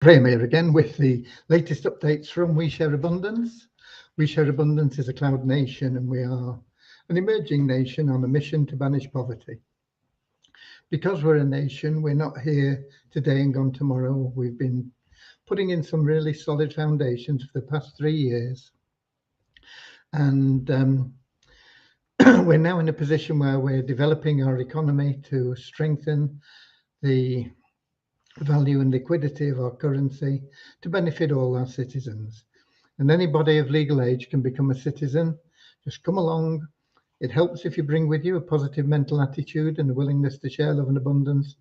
Graham here again with the latest updates from We Share Abundance. We Share Abundance is a cloud nation and we are an emerging nation on a mission to banish poverty. Because we're a nation, we're not here today and gone tomorrow. We've been putting in some really solid foundations for the past 3 years. And we're now in a position where we're developing our economy to strengthen the value and liquidity of our currency to benefit all our citizens. And anybody of legal age can become a citizen. Just come along. It helps if you bring with you a positive mental attitude and a willingness to share love and abundance,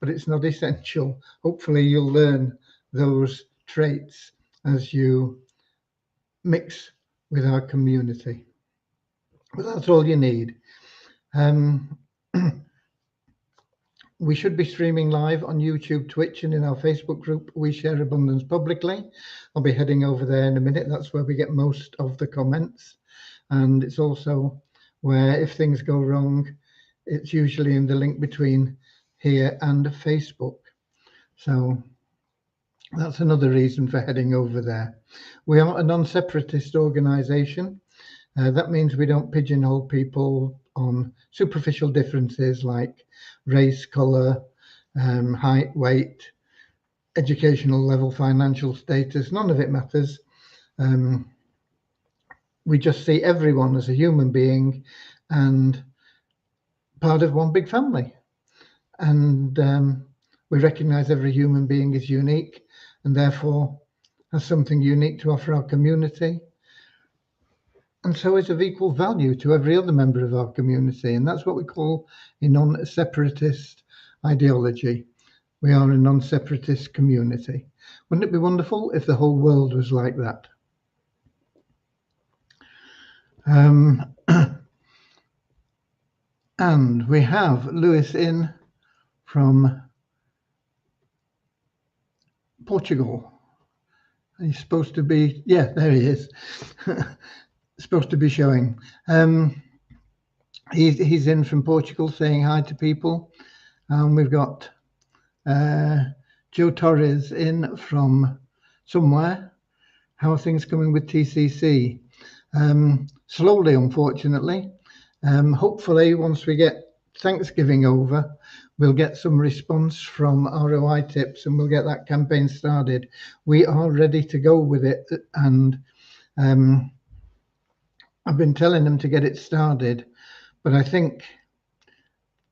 but it's not essential. Hopefully you'll learn those traits as you mix with our community. But that's all you need. We should be streaming live on YouTube, Twitch, and in our Facebook group, We Share Abundance Publicly. I'll be heading over there in a minute. That's where we get most of the comments. And it's also where, if things go wrong, it's usually in the link between here and Facebook. So that's another reason for heading over there. We are a non-separatist organisation. That means we don't pigeonhole people on superficial differences like race, colour, height, weight, educational level, financial status. None of it matters. We just see everyone as a human being and part of one big family. And we recognise every human being is unique and therefore has something unique to offer our community. And so is of equal value to every other member of our community. And that's what we call a non-separatist ideology. We are a non-separatist community. Wouldn't it be wonderful if the whole world was like that? And we have Lewis in from Portugal. He's supposed to be, yeah, there he is. Supposed to be showing. He's in from Portugal saying hi to people. We've got Joe Torres in from somewhere. How are things coming with TCC? Slowly, unfortunately. Hopefully, once we get Thanksgiving over, we'll get some response from ROI Tips and we'll get that campaign started. We are ready to go with it, and I've been telling them to get it started, but I think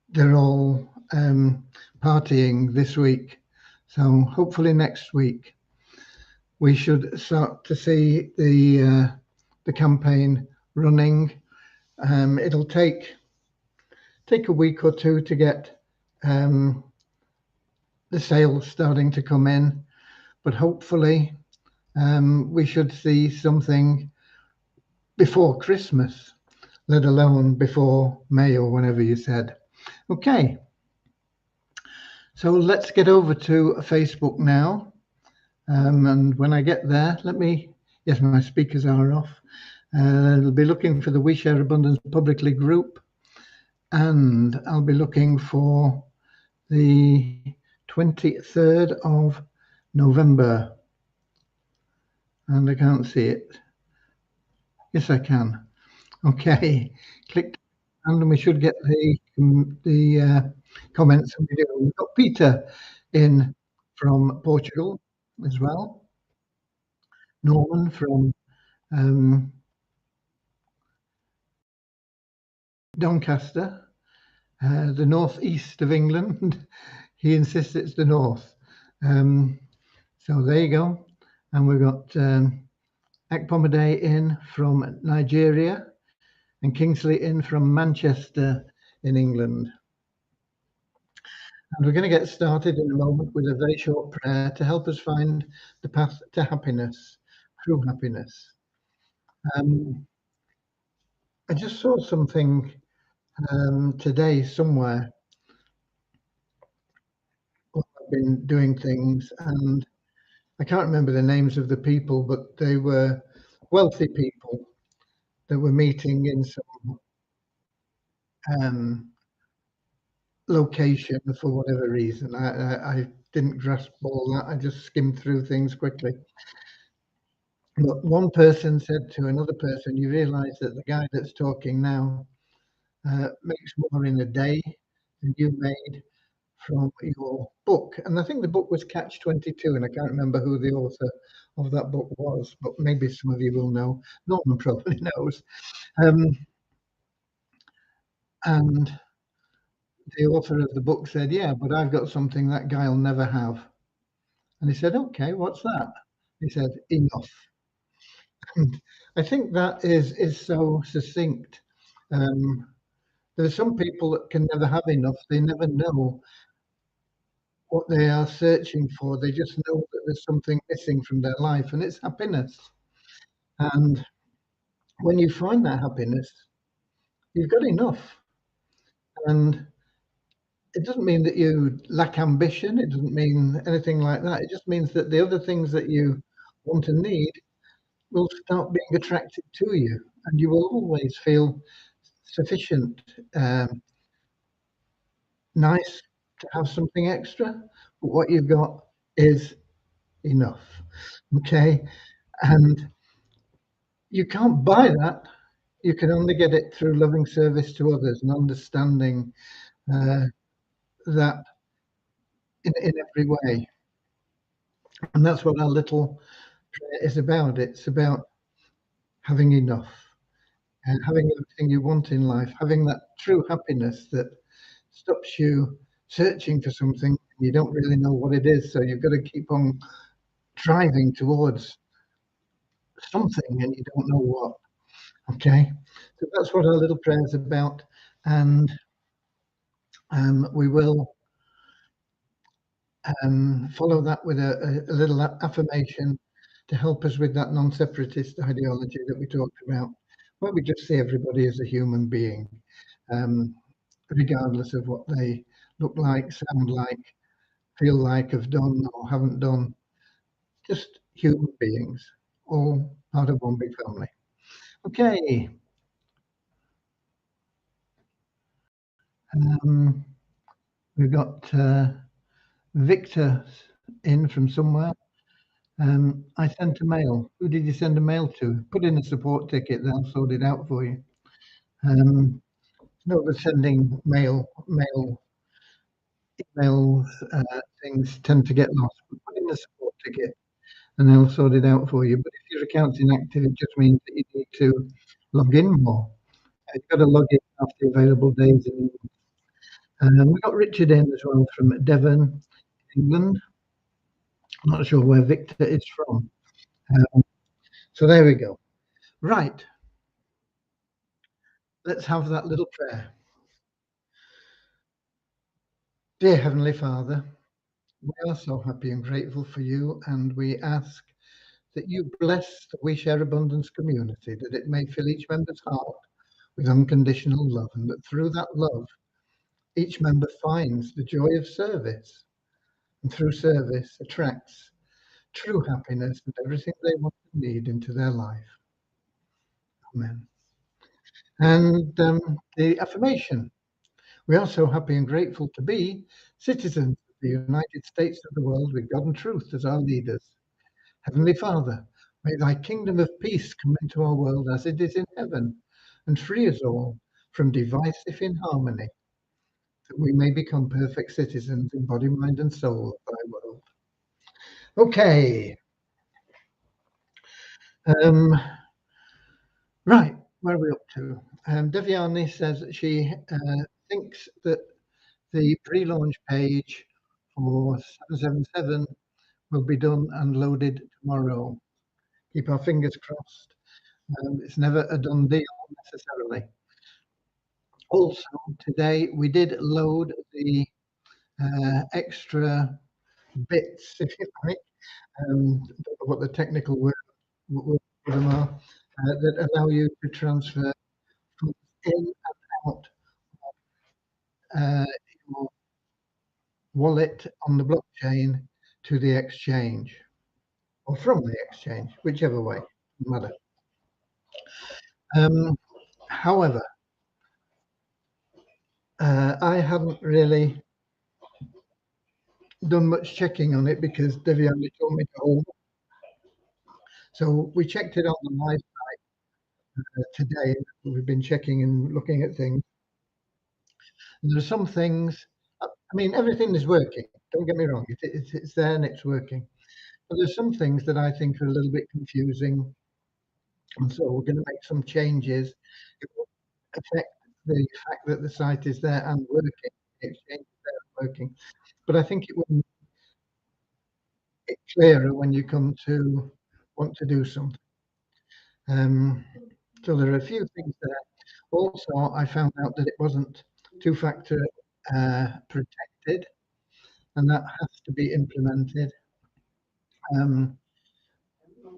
they're all partying this week. So hopefully next week we should start to see the campaign running. It'll take a week or two to get the sales starting to come in, but hopefully we should see something before Christmas, let alone before May or whenever you said. Okay, so let's get over to Facebook now. And when I get there, yes, my speakers are off. I'll be looking for the We Share Abundance Publicly group, and I'll be looking for the 23rd of November. And I can't see it. Yes, I can. Okay, click, and we should get the comments. We've got Peter in from Portugal as well. Norman from Doncaster, the northeast of England. He insists it's the north. So there you go. And we've got Akpomade in from Nigeria and Kingsley in from Manchester in England. And we're going to get started in a moment with a very short prayer to help us find the path to happiness, true happiness. I just saw something today somewhere. I've been doing things and I can't remember the names of the people, but they were wealthy people that were meeting in some location for whatever reason. I didn't grasp all that. I just skimmed through things quickly. But one person said to another person, you realize that the guy that's talking now makes more in a day than you made from your book. And I think the book was Catch 22, and I can't remember who the author of that book was, but maybe some of you will know. Norman probably knows. And the author of the book said, yeah, but I've got something that guy'll never have. And he said, okay, what's that? He said, enough. And I think that is so succinct. There are some people that can never have enough. They never know what they are searching for. They just know that there's something missing from their life, and it's happiness. And when you find that happiness, you've got enough. And it doesn't mean that you lack ambition. It doesn't mean anything like that. It just means that the other things that you want and need will start being attracted to you, and you will always feel sufficient. Nice to have something extra, but what you've got is enough. Okay. And you can't buy that. You can only get it through loving service to others and understanding that in every way. And that's what our little prayer is about. It's about having enough and having everything you want in life, having that true happiness that stops you searching for something and you don't really know what it is. So you've got to keep on driving towards something and you don't know what. Okay. So that's what our little prayer is about. And we will follow that with a little affirmation to help us with that non-separatist ideology that we talked about, where we just see everybody as a human being, regardless of what they look like, sound like, feel like, have done or haven't done. Just human beings, all part of one big family. Okay. We've got Victor in from somewhere. I sent a mail. Who did you send a mail to? Put in a support ticket, they'll sort it out for you. No, but sending emails, things tend to get lost. But put in a support ticket and they'll sort it out for you. But if your account's inactive, it just means that you need to log in more. You've got to log in after available days. We've got Richard in as well from Devon, England. I'm not sure where Victor is from. So there we go. Right. Let's have that little prayer. Dear Heavenly Father, we are so happy and grateful for you, and we ask that you bless the We Share Abundance community, that it may fill each member's heart with unconditional love, and that through that love, each member finds the joy of service, and through service attracts true happiness and everything they want and need into their life. Amen. And the affirmation. We are so happy and grateful to be citizens of the United States of the world with God and truth as our leaders. Heavenly Father, may thy kingdom of peace come into our world as it is in heaven, and free us all from divisive inharmony, that we may become perfect citizens in body, mind, and soul of thy world. Okay. Right, where are we up to? Devyani says that she thinks that the pre-launch page for 777 will be done and loaded tomorrow. Keep our fingers crossed. It's never a done deal necessarily. Also, today we did load the extra bits, if you like, don't know what the technical word for them are, that allow you to transfer funds in and out your wallet on the blockchain to the exchange, or from the exchange, whichever way, doesn't matter. However, I haven't really done much checking on it because Devi only told me to hold. So we checked it on the live today. We've been checking and looking at things. And there are some things. I mean, everything is working. Don't get me wrong. It's there and it's working. But there's some things that I think are a little bit confusing, and so we're going to make some changes. It will affect the fact that the site is there and working. The exchange is there and working. But I think it will make it clearer when you come to want to do something. So there are a few things there. Also, I found out that it wasn't two-factor protected, and that has to be implemented. Um,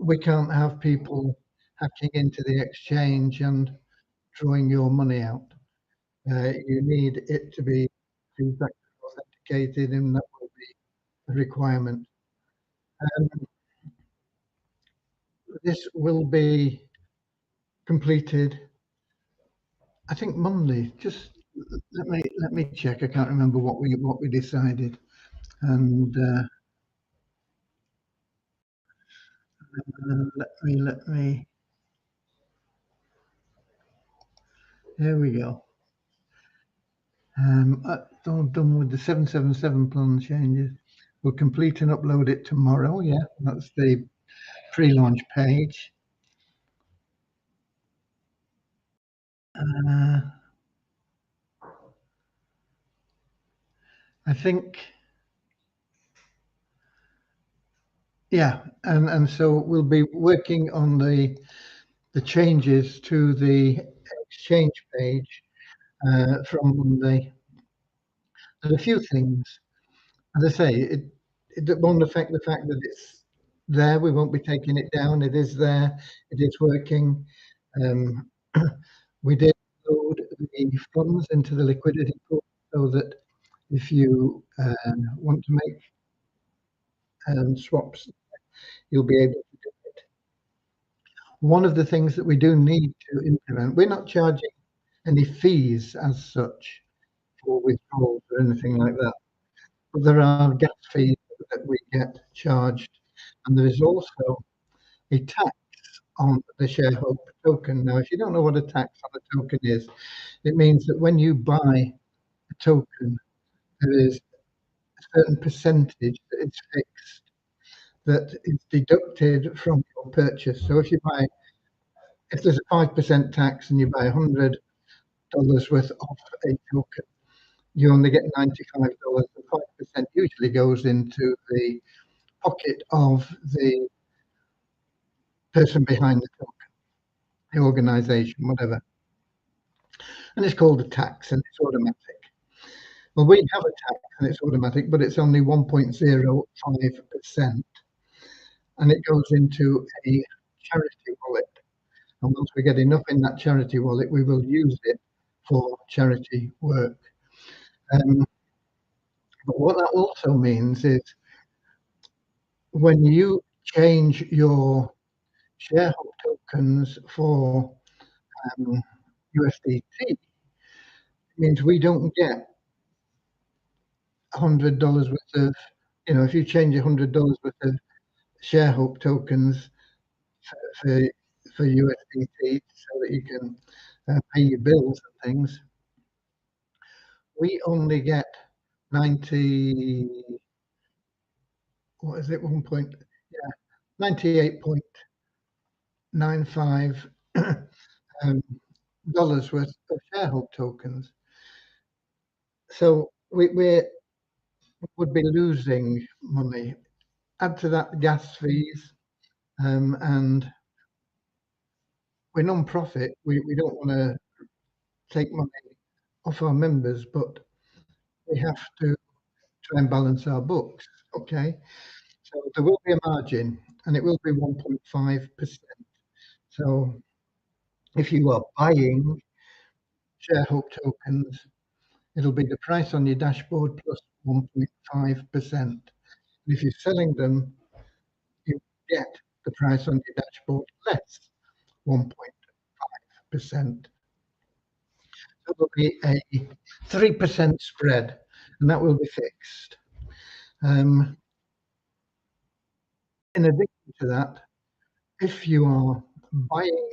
we can't have people hacking into the exchange and drawing your money out. You need it to be two-factor authenticated, and that will be a requirement. Um, this will be completed, I think, Monday. Just let me check. I can't remember what we decided, and let me. There we go. All done with the 777 plan changes. We'll complete and upload it tomorrow. Yeah, that's the pre-launch page. I think, yeah, and so we'll be working on the changes to the exchange page from Monday. There's a few things. As I say, it won't affect the fact that it's there. We won't be taking it down. It is there. It is working. Um, we did load the funds into the liquidity pool so that if you want to make swaps, you'll be able to do it. One of the things that we do need to implement, we're not charging any fees as such for withdrawals or anything like that. But there are gas fees that we get charged, and there is also a tax on the shareholder token. Now, if you don't know what a tax on a token is, it means that when you buy a token, there is a certain percentage that is fixed that is deducted from your purchase. So if there's a 5% tax and you buy $100 worth of a token, you only get $95. The 5% usually goes into the pocket of the person behind the token, the organization, whatever. And it's called a tax and it's automatic. Well, we have a tax and it's automatic, but it's only 1.05%. And it goes into a charity wallet. And once we get enough in that charity wallet, we will use it for charity work. But what that also means is when you change your shareholder tokens for USDT, it means we don't get $100 worth of, if you change $100 worth of shareholder tokens for, for USDT so that you can pay your bills and things, we only get 90, what is it, 98.95 dollars worth of shareholder tokens. So we would be losing money. Add to that gas fees, and we're non-profit. We don't want to take money off our members, but we have to try and balance our books. Okay, so there will be a margin, and it will be 1.5%. So if you are buying shareholder tokens, it'll be the price on your dashboard plus 1.5%. If you're selling them, you get the price on your dashboard less 1.5%. There will be a 3% spread, and that will be fixed. In addition to that, if you are buying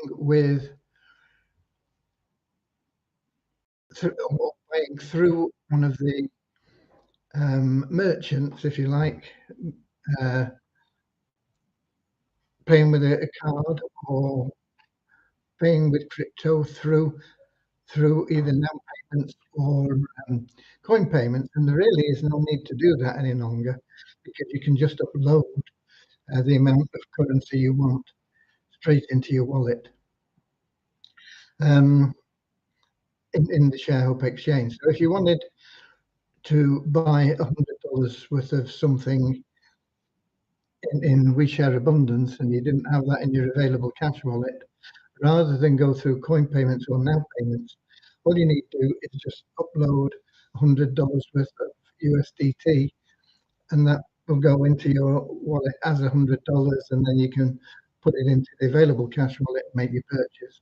through one of the merchants, if you like, uh, paying with a card or paying with crypto through either now payments or coin payments, and there really is no need to do that any longer because you can just upload the amount of currency you want straight into your wallet in the ShareHope exchange. So if you wanted to buy $100 worth of something in WeShare Abundance and you didn't have that in your available cash wallet, rather than go through coin payments or now payments, all you need to do is just upload $100 worth of USDT, and that will go into your wallet as $100, and then you can put it into the available cash wallet and make your purchase.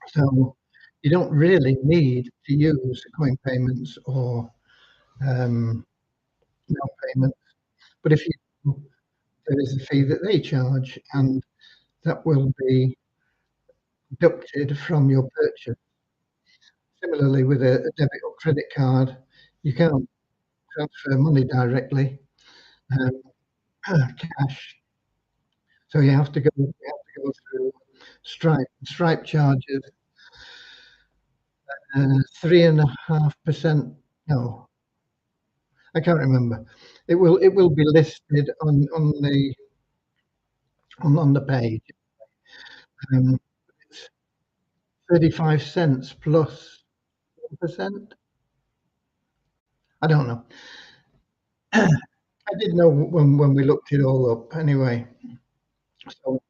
So you don't really need to use coin payments or now payments, but if you do, there is a fee that they charge, and that will be deducted from your purchase. Similarly, with a debit or credit card, you can't transfer money directly, cash. So you have to go through Stripe. Stripe charges 3.5%. No, I can't remember. It will be listed on the page. It's 35 cents plus 1%. I don't know. I did know when we looked it all up anyway. So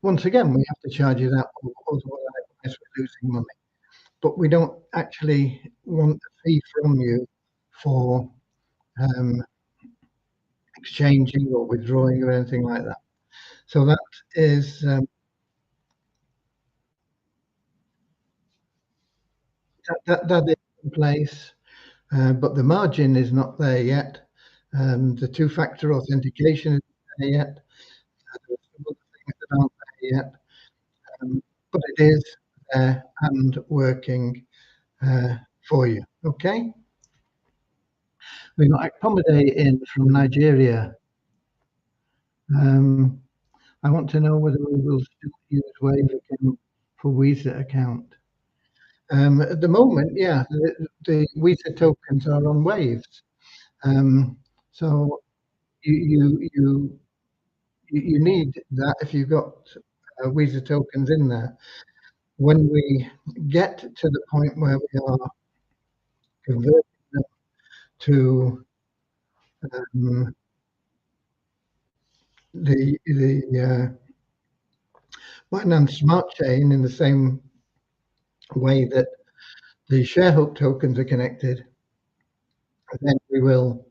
once again, we have to charge you that, otherwise we're losing money. But we don't actually want a fee from you for exchanging or withdrawing or anything like that. So that is that is in place, but the margin is not there yet. The two-factor authentication isn't there yet. There's some other things that aren't there yet, but it is there and working for you. Okay. We got Accommodate in from Nigeria. I want to know whether we will still use Wave again for Visa account. At the moment, yeah, the Visa tokens are on Waves. So you need that if you've got Visa tokens in there. When we get to the point where we are converting them to the Binance Smart Chain in the same way that the ShareHope tokens are connected, then we will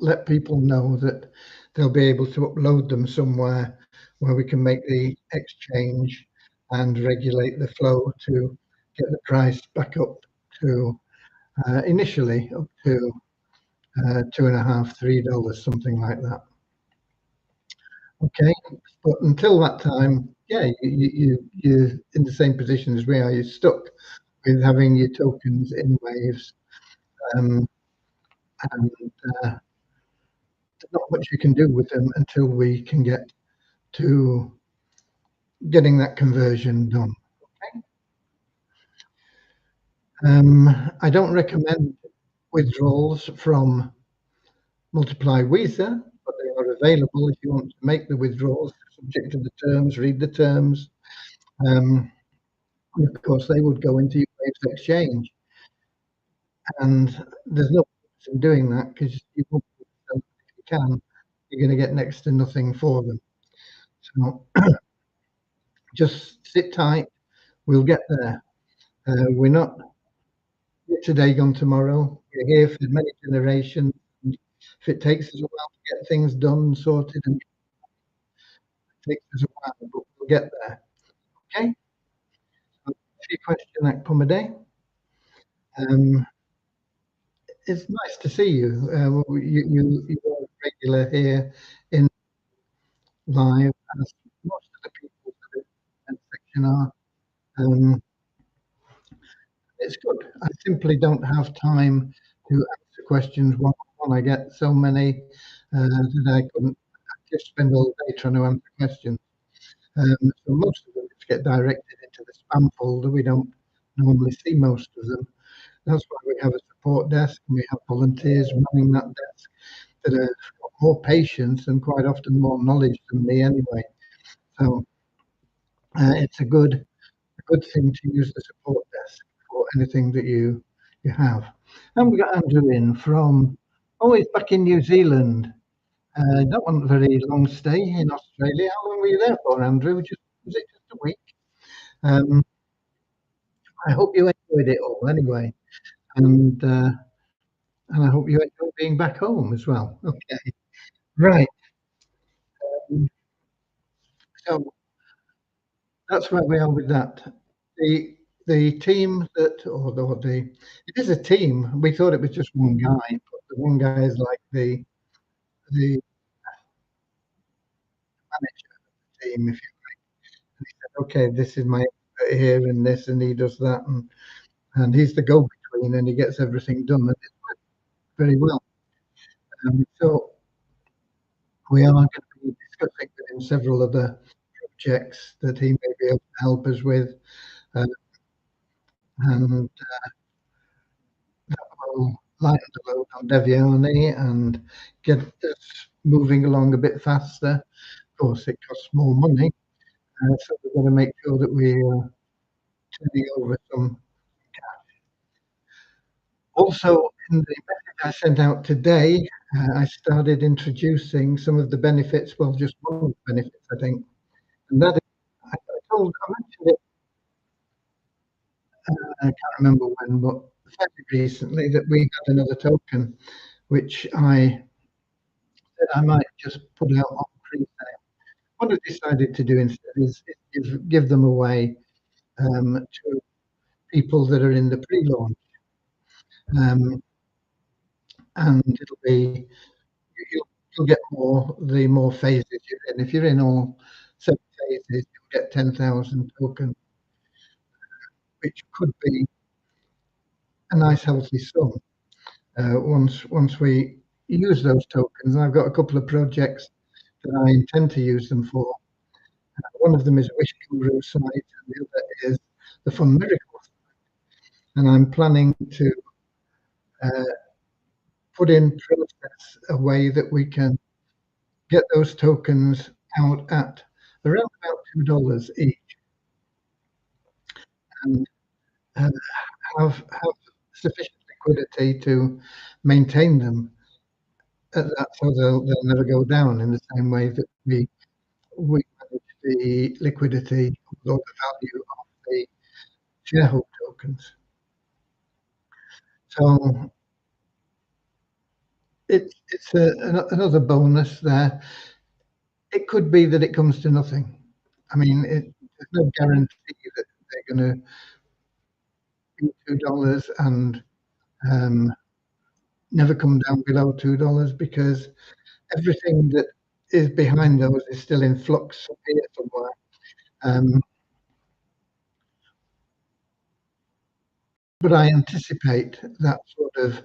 let people know that they'll be able to upload them somewhere where we can make the exchange and regulate the flow to get the price back up to initially up to $2.50, $3, something like that. Okay, but until that time, yeah, you're in the same position as we are. You're stuck with having your tokens in Waves, and there's not much you can do with them until we can get to getting that conversion done. Okay. I don't recommend withdrawals from Multiply Visa, but they are available if you want to make the withdrawals, subject to the terms, read the terms. Of course, they would go into your Waves exchange, and there's no point in doing that because you won't, if you can, you're going to get next to nothing for them. So just sit tight. We'll get there. We're not here today, gone tomorrow. We're here for many generations. And if it takes us a while to get things done, sorted, and it takes us a while, but we'll get there. Okay. your question, Akpomade. Um, it's nice to see you. You are a regular here in live, as most of the people that are in section are. Um, it's good. I simply don't have time to answer questions one on one. I get so many that I couldn't just spend all day trying to answer questions. So most of them just get directed into the spam folder. We don't normally see most of them. That's why we have a support desk and we have volunteers running that desk that have got more patience and quite often more knowledge than me anyway. So it's a good thing to use the support desk for anything that you have. And we got Andrew in from he's back in New Zealand. Not one very long stay in Australia. How long were you there for, Andrew? Just was it just a week? Um, I hope you enjoyed it all anyway, and I hope you enjoy being back home as well. Okay, right. um, So that's where we are with that. The team that, it is a team. We thought it was just one guy, but the one guy is like the manager of the team. If you and he said, okay, this is my expert here and this, and he does that, and he's the go-between, and he gets everything done, and it's worked very well. So we are going to be discussing with him several other projects that he may be able to help us with, uh, and will lighten the load on Deviani and get us moving along a bit faster. Of course, it costs more money, so we've got to make sure that we're turning over some. Also, in the message I sent out today, I started introducing some of the benefits, well, just one of the benefits, I think, and that is, I mentioned it, I can't remember when, but fairly recently, that we had another token, which I said I might just put out on pre-sale. What I decided to do instead is give them away to people that are in the pre-launch, um, and it'll be you'll get more the more phases you're in. If you're in all 7 phases, you'll get 10,000 tokens, which could be a nice healthy sum. Once we use those tokens, and I've got a couple of projects that I intend to use them for. One of them is a Wish Guru site, and the other is the Fun Miracles. And I'm planning to uh, put in process a way that we can get those tokens out at around about $2 each, and uh, have sufficient liquidity to maintain them at that, so they'll never go down in the same way that we manage the liquidity or the value of the shareholder tokens. So it's another bonus there. It could be that it comes to nothing. I mean, there's no guarantee that they're going to be $2 and um, never come down below $2 because everything that is behind those is still in flux up here somewhere. Um, but I anticipate that sort of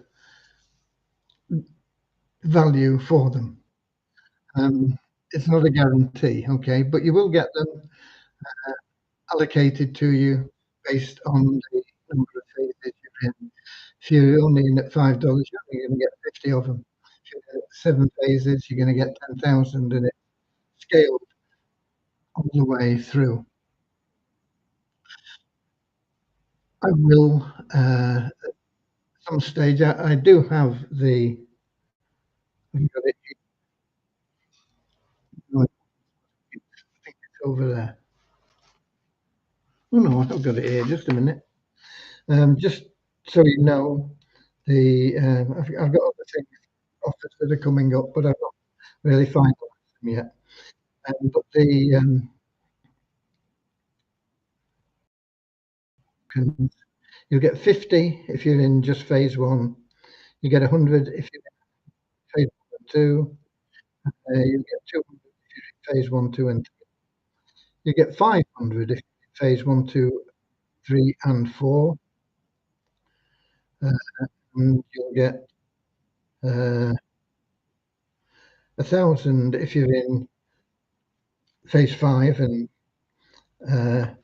value for them. It's not a guarantee, okay, but you will get them allocated to you based on the number of phases you're in. If you're only in at $5, you're only going to get 50 of them. If you're in at 7 phases, you're going to get 10,000, and it's scaled all the way through. I will, at some stage, I do have the, I've got it, I think it's over there. Oh no, I've got it here, just a minute. Just so you know, I've got other things, offers that are coming up, but I've not really finalised them yet. But tokens. You'll get 50 if you're in just phase 1. You get 100 if you're in phase 1 and 2. You get 200 if you're in phase 1, 2, and 3. You get 500 if you're in phase 1, 2, 3, and 4. And you'll get 1,000 if you're in phase 5, and 3,000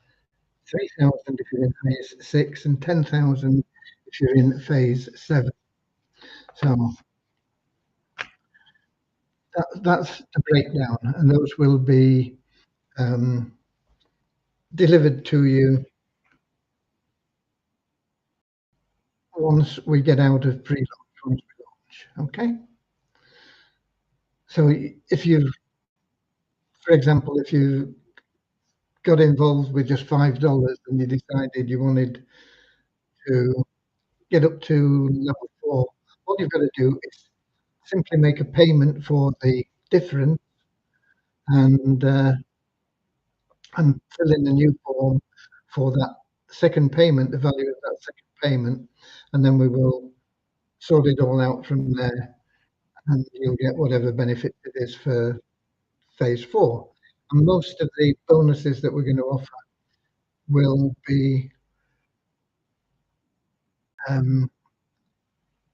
if you're in phase 6, and 10,000 if you're in phase 7. So that's the breakdown, and those will be delivered to you once we get out of pre-launch, once we launch. Okay. So if you, for example, if you got involved with just $5 and you decided you wanted to get up to level 4, all you've got to do is simply make a payment for the difference and fill in a new form for that second payment, the value of that second payment, and then we will sort it all out from there, and you'll get whatever benefit it is for phase 4. And most of the bonuses that we're going to offer will be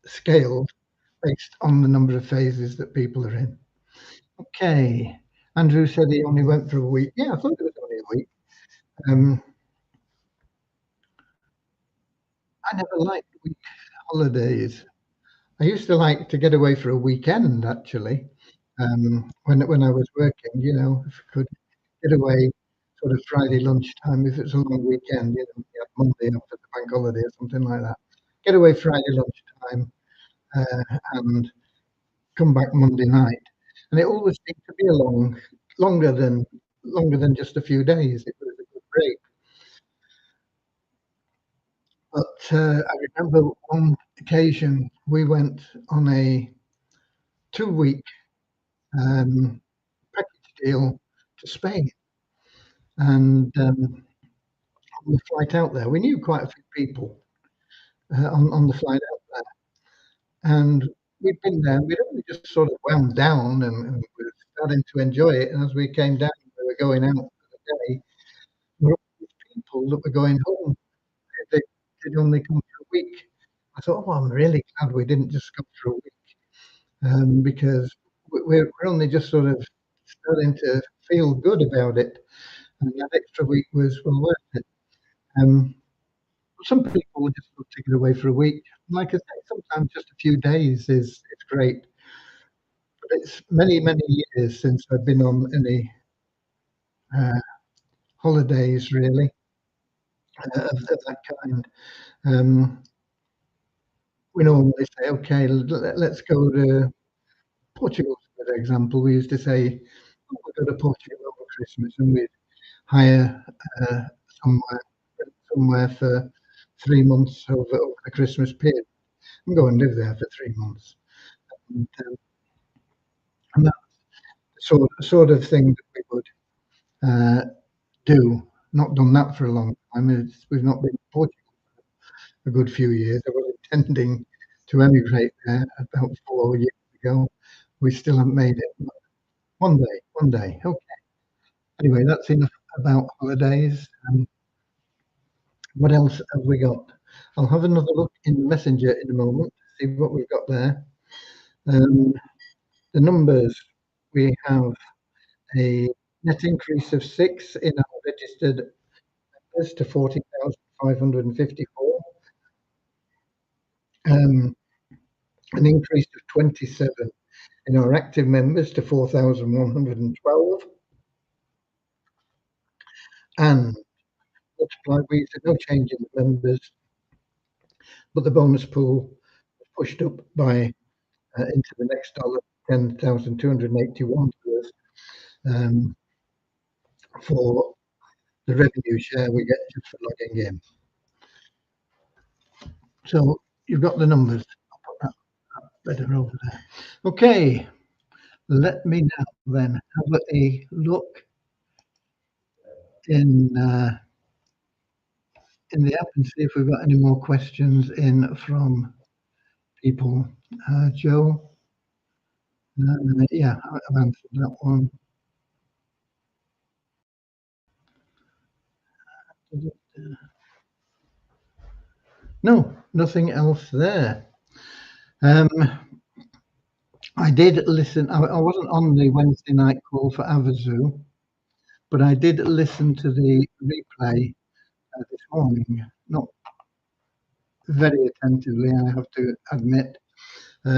scaled based on the number of phases that people are in. Okay. Andrew said he only went for a week. Yeah, I thought it was only a week. I never liked week holidays. I used to like to get away for a weekend, actually. When I was working, if I could get away sort of Friday lunchtime, if it's a long weekend, Monday after the bank holiday or something like that. Get away Friday lunchtime and come back Monday night. And it always seemed to be longer than just a few days. It was a good break. But I remember one occasion we went on a 2-week package deal to Spain, and on the flight out there, we knew quite a few people on the flight out there, and we'd been there. We'd only just sort of wound down, and we were starting to enjoy it. And as we came down, we were going out for the day. There were all these people that were going home. They'd only come for a week. I thought, oh, I'm really glad we didn't just come for a week, because we're only just sort of starting to feel good about it, and that extra week was well worth it. Some people will just take it away for a week. Like I say, sometimes just a few days is great. But it's many, many years since I've been on any holidays, really, of that kind. We normally say, okay, let's go to Portugal, for example. We used to say, oh, we'll go to Portugal over Christmas, and we'd hire somewhere for 3 months over the Christmas period and go and live there for 3 months. And that's the sort of thing that we would do. Not done that for a long time. We've not been to Portugal for a good few years. I was intending to emigrate there about 4 years ago. We still haven't made it. One day. Okay. Anyway, that's enough about holidays. What else have we got? I'll have another look in Messenger in a moment, see what we've got there. The numbers, we have a net increase of 6 in our registered members to 40,554. An increase of 27 in our active members to 4,112. And multiply, we said no change in the members, but the bonus pool was pushed up by into the next dollar, 10,281 for the revenue share we get just for logging in. So you've got the numbers. I'll put that better over there. Okay, let me now then have a look in in the app and see if we've got any more questions in from people. Joe, yeah, I've answered that one. No, nothing else there. I did listen. I wasn't on the Wednesday night call for Avazu, but I did listen to the replay this morning. Not very attentively, I have to admit,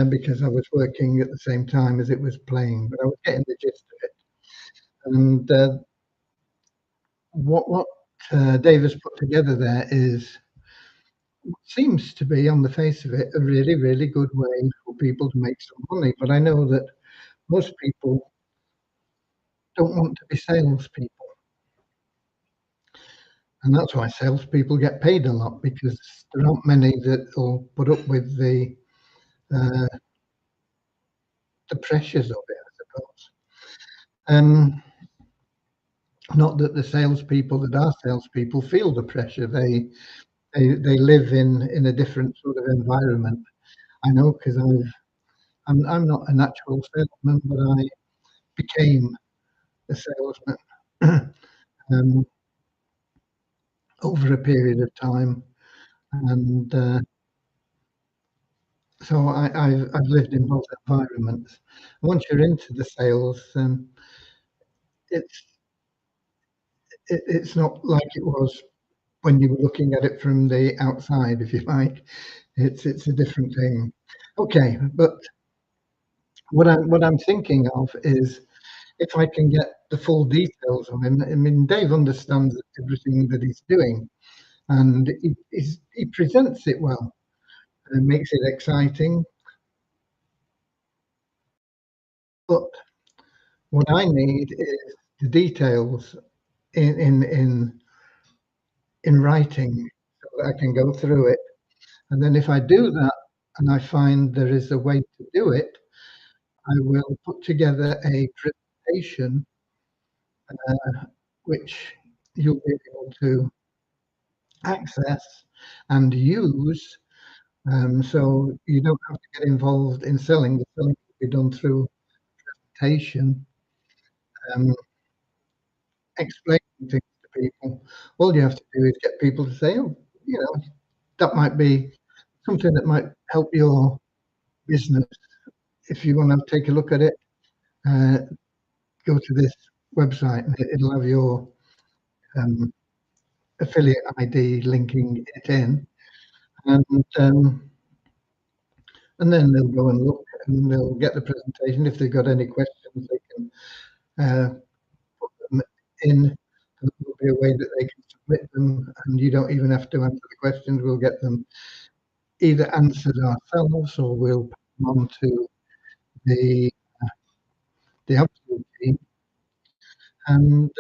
because I was working at the same time as it was playing, but I was getting the gist of it. And what Dave has put together there seems to be, on the face of it, a really, really good way for people to make some money. But I know that most people don't want to be salespeople. And that's why salespeople get paid a lot, because there aren't many that will put up with uh, the pressures of it, I suppose. Not that the salespeople that are salespeople feel the pressure. They live in a different sort of environment. I know, because I'm not a natural salesman, but I became a salesman over a period of time, and so I've lived in both environments. Once you're into the sales, it's it's not like it was when you were looking at it from the outside, if you like. It's a different thing. Okay, but what I'm thinking of is if I can get the full details of him. I mean, Dave understands everything that he's doing, and he presents it well and makes it exciting. But what I need is the details in in in in writing so that I can go through it. And then if I do that and I find there is a way to do it, I will put together a presentation which you'll be able to access and use. So you don't have to get involved in selling. The selling will be done through presentation, um, explaining things to people. All you have to do is get people to say, "Oh, that might be something that might help your business. If you want to take a look at it, uh, go to this website, and it'll have your um, affiliate ID linking it in, and um, and then they'll go and look, and they'll get the presentation. If they've got any questions, they can put them in. And there'll be a way that they can submit them, and you don't even have to answer the questions. We'll get them either answered ourselves, or we'll put them on to the the Absolute team, and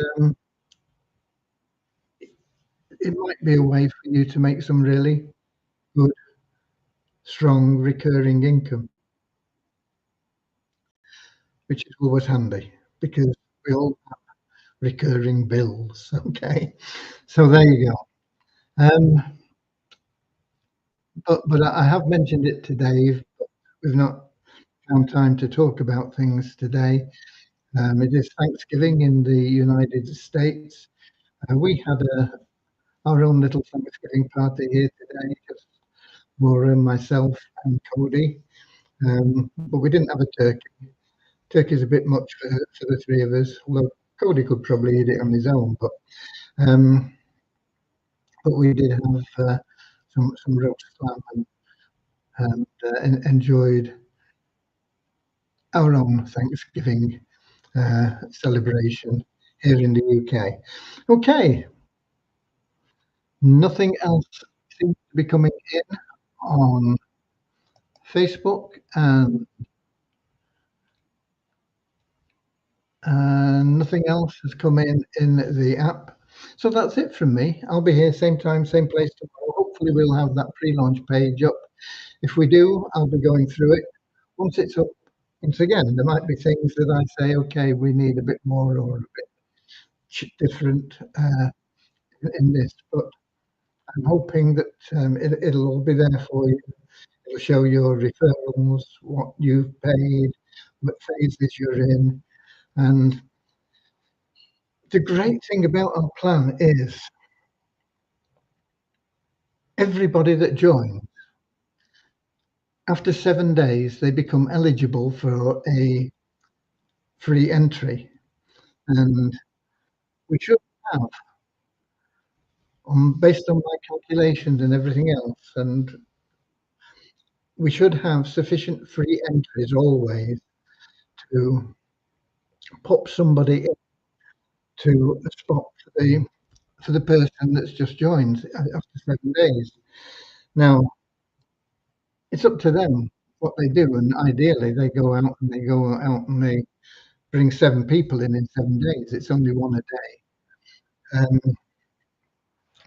it might be a way for you to make some really good, strong, recurring income, which is always handy because we all have recurring bills. Okay, so there you go. Um, but I have mentioned it to Dave. But we've not found time to talk about things today. It is Thanksgiving in the United States. We had our own little Thanksgiving party here today, just for myself and Cody. But we didn't have a turkey. Turkey's a bit much for the three of us, although Cody could probably eat it on his own. Um, but we did have some roast lamb and enjoyed our own Thanksgiving celebration here in the UK. Okay, nothing else seems to be coming in on Facebook, and nothing else has come in the app. So that's it from me. I'll be here same time, same place tomorrow. Hopefully we'll have that pre-launch page up. If we do, I'll be going through it. Once it's up, once again, there might be things that I say, okay, we need a bit more or a bit different in this, but I'm hoping that it'll all be there for you. It'll show your referrals, what you've paid, what phases you're in. And the great thing about our plan is everybody that joins, after 7 days, they become eligible for a free entry. And we should have, based on my calculations and everything else, and we should have sufficient free entries always to pop somebody into a spot for the person that's just joined after 7 days. Now, it's up to them what they do, and ideally they go out and they bring 7 people in 7 days. It's only one a day,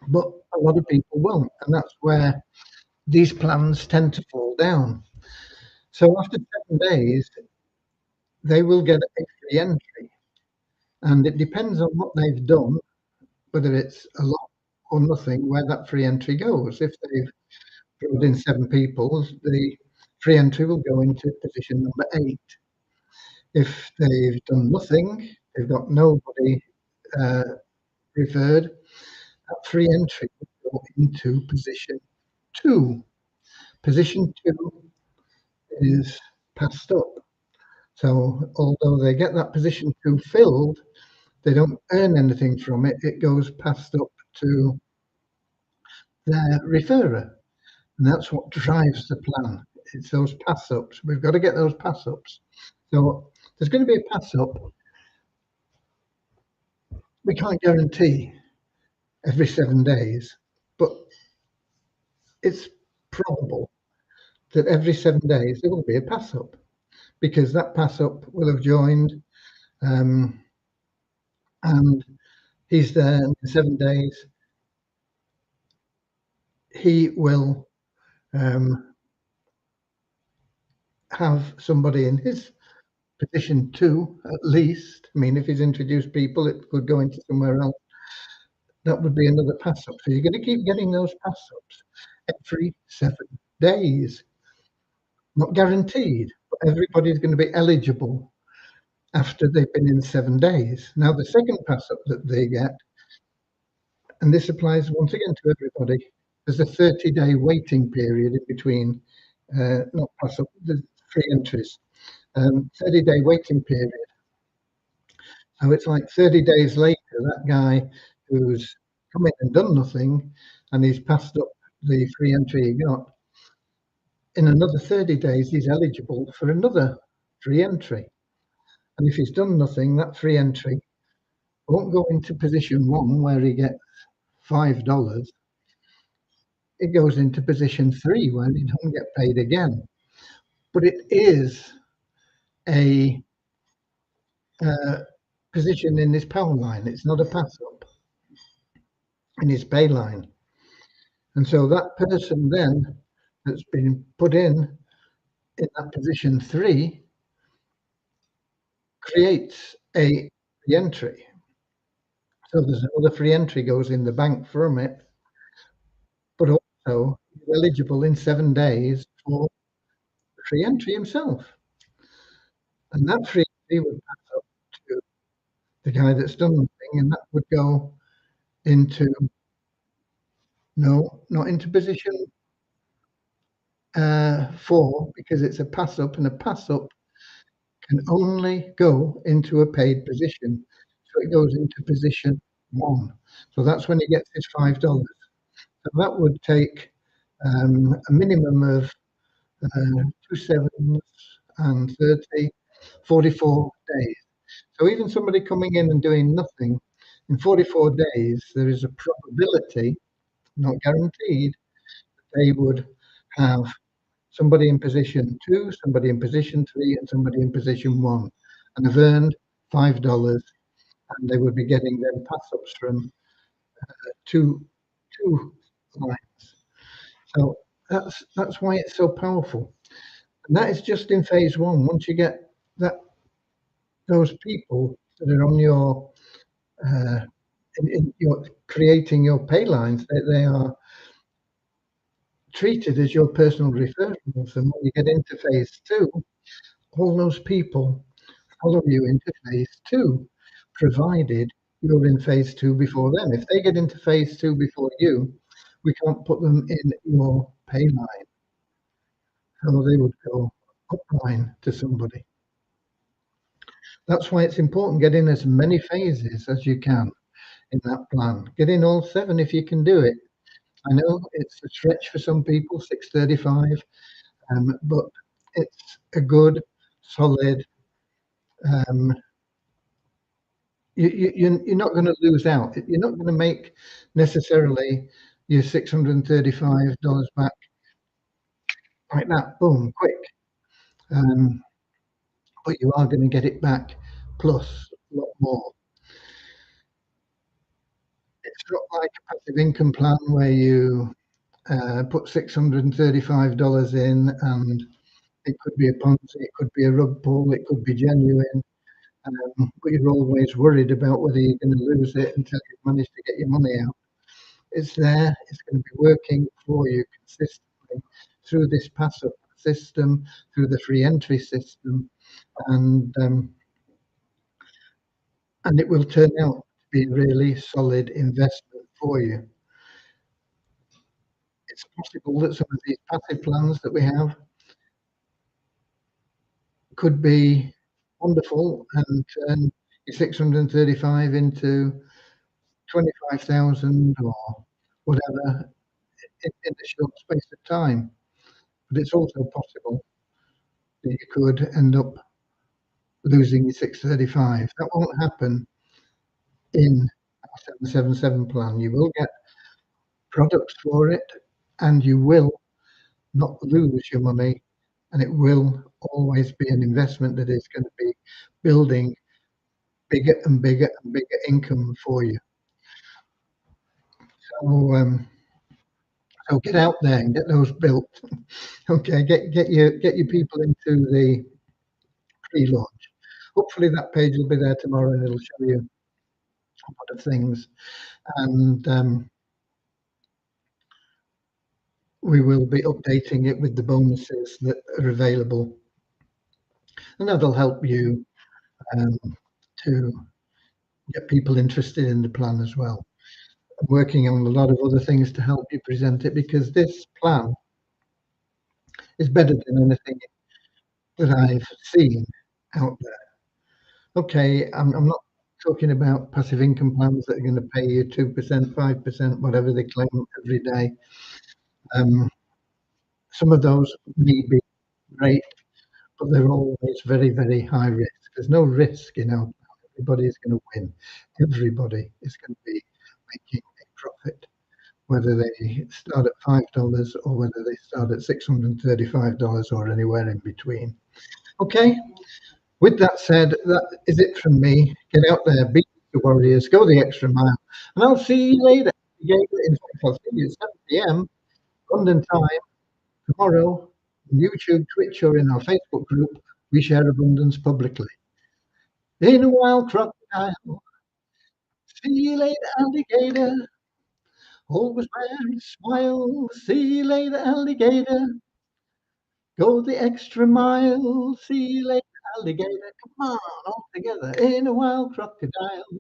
but a lot of people won't, and that's where these plans tend to fall down. So after 7 days, they will get a free entry, and it depends on what they've done, whether it's a lot or nothing, where that free entry goes. If they've brought in 7 people, the free entry will go into position number 8. If they've done nothing, they've got nobody referred, that free entry will go into position 2. Position 2 is passed up. So although they get that position 2 filled, they don't earn anything from it. It goes passed up to their referrer. And that's what drives the plan. It's those pass ups. We've got to get those pass ups. So there's going to be a pass up. We can't guarantee every 7 days, but it's probable that every 7 days there will be a pass up, because that pass up will have joined, and he's there in 7 days. He will have somebody in his position 2 at least. I mean, if he's introduced people, it could go into somewhere else. That would be another pass up. So you're going to keep getting those pass ups every 7 days. Not guaranteed, but everybody's going to be eligible after they've been in 7 days. Now, the second pass up that they get, and this applies once again to everybody, there's a 30-day waiting period in between, not pass up, the free entries. 30-day waiting period. So it's like 30 days later, that guy who's come in and done nothing, and he's passed up the free entry he got, in another 30 days, he's eligible for another free entry. And if he's done nothing, that free entry won't go into position 1 where he gets $5. It goes into position 3 where he doesn't get paid again. But it is a position in his power line. It's not a pass up in his pay line. And so that person then that's been put in that position 3 creates a free entry. So there's another free entry goes in the bank from it, but also he's eligible in 7 days for the free entry himself. And that free entry would pass up to the guy that's done nothing, and that would go into, no, not into position 4, because it's a pass up, and a pass up can only go into a paid position. So it goes into position 1. So that's when he gets his $5. So that would take a minimum of 2 sevens and 30, 44 days. So even somebody coming in and doing nothing, in 44 days, there is a probability, not guaranteed, that they would have somebody in position 2, somebody in position 3, and somebody in position 1, and have earned $5, and they would be getting them pass-ups from two lines. So that's why it's so powerful. And that is just in phase 1. Once you get those people that are on your, in your creating your pay lines, they are treated as your personal referrals. And when you get into phase two, all those people follow you into phase two, provided you're in phase two before them. If they get into phase two before you, we can't put them in your pay line. So they would go upline to somebody. That's why it's important get in as many phases as you can in that plan. Get in all 7 if you can do it. I know it's a stretch for some people, 635, but it's a good, solid. Um, you're not going to lose out. You're not going to make necessarily your $635 back like that, boom, quick. Um, but you are going to get it back plus a lot more. It's not like a passive income plan where you put $635 in and it could be a Ponzi, it could be a rug pull, it could be genuine, but you're always worried about whether you're going to lose it until you've managed to get your money out. It's there, it's going to be working for you consistently through this passive system, through the free entry system, and it will turn out to be a really solid investment for you. It's possible that some of these passive plans that we have could be wonderful and turn your 635 into 25,000 or whatever in a short space of time. But it's also possible that you could end up losing your 635. That won't happen in our 777 plan. You will get products for it and you will not lose your money, and it will always be an investment that is going to be building bigger and bigger and bigger income for you. So get out there and get those built. Okay, get your people into the pre-launch. Hopefully that page will be there tomorrow and it'll show you a lot of things. And we will be updating it with the bonuses that are available. And that'll help you to get people interested in the plan as well. I'm working on a lot of other things to help you present it because this plan is better than anything that I've seen out there. Okay, I'm not talking about passive income plans that are going to pay you 2%, 5%, whatever they claim every day. Some of those may be great, but they're always very, very high risk. There's no risk in our plan. Everybody is going to win. Everybody is going to be making a profit, whether they start at $5 or whether they start at $635 or anywhere in between. Okay. With that said, that is it from me. Get out there, beat the Warriors, go the extra mile, and I'll see you later. In fact, I'll see you at 7 p.m. London time tomorrow on YouTube, Twitch, or in our Facebook group. We share abundance publicly. In a wild crocodile. See you later, alligator. Always wear a smile. See you later, alligator. Go the extra mile. See you later, alligator. Come on, all together in a wild crocodile.